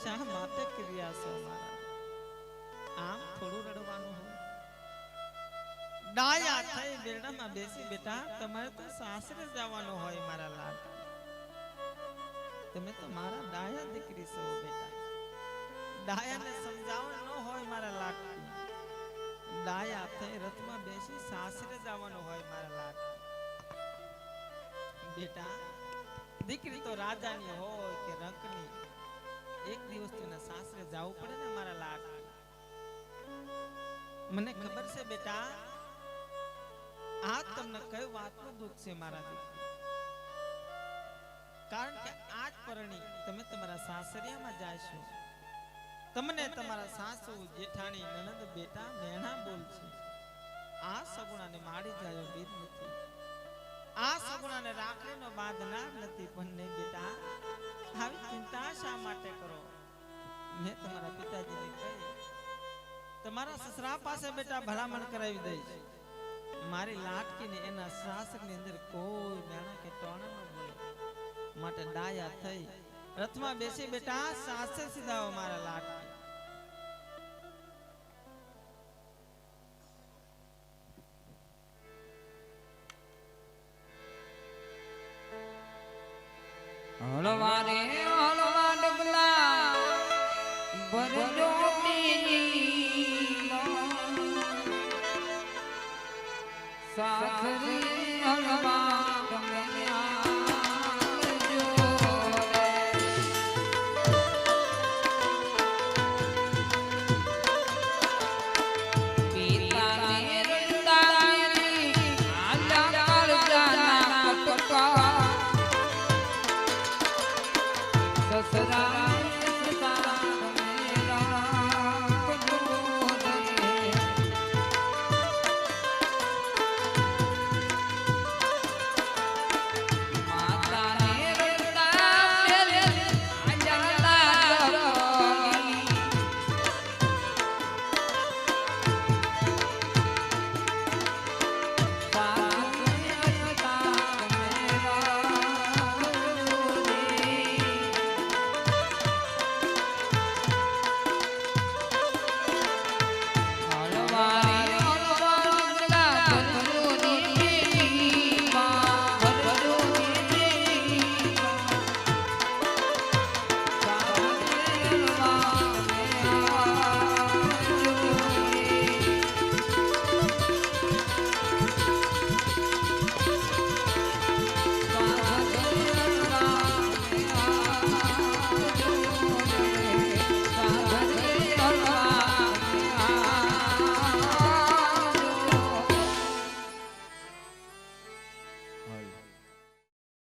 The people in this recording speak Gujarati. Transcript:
શા માટે કર્યા છો મારા? આમ થોડું રડવાનું હોય? ડાયા થઈ બેરડામાં બેસી બેટા તમારે તો સાસરે જવાનું હોય મારા લાડ. તમે તો મારા ડાયા દીકરી છો બેટા. ડાયાને સમજાવવાનું ન હોય મારા લાડ. ડાયા થઈ રથમાં બેસી સાસરે જવાનું હોય મારા લાડ. બેટા દીકરી તો રાજાની હોય કે રંકની, એક દિવસ તેના સાસરે જવું પડે ને મારા લાડ. મને ખબર છે બેટા આ તમને કઈ વાતનું દુઃખ છે મારા દીકરી, કારણ કે આજ પરણી તમે તમારા સાસરિયામાં જાશો. તમને તમારા સાસુ જેઠાણી નણંદ બેટા મેણા બોલશે. આ સગુણાને માડી જાયો બીજ નથી, આ સગુણાને રાખડીનો બાંધનાર નથી. પણ ને બેટા આવી ચિંતા શા માટે કરો? મેં તમારા પિતાજીને કહી તમારા સસરા પાસે બેટા ભલામણ કરાવી દઈશ. મારી લાટકીને એના સાસરની અંદર કોઈ મેણા કે ટોણા ન બોલે માટે ડાયા થઈ રથમાં બેસી બેટા સાસરે સીધાઓ મારા લાટ.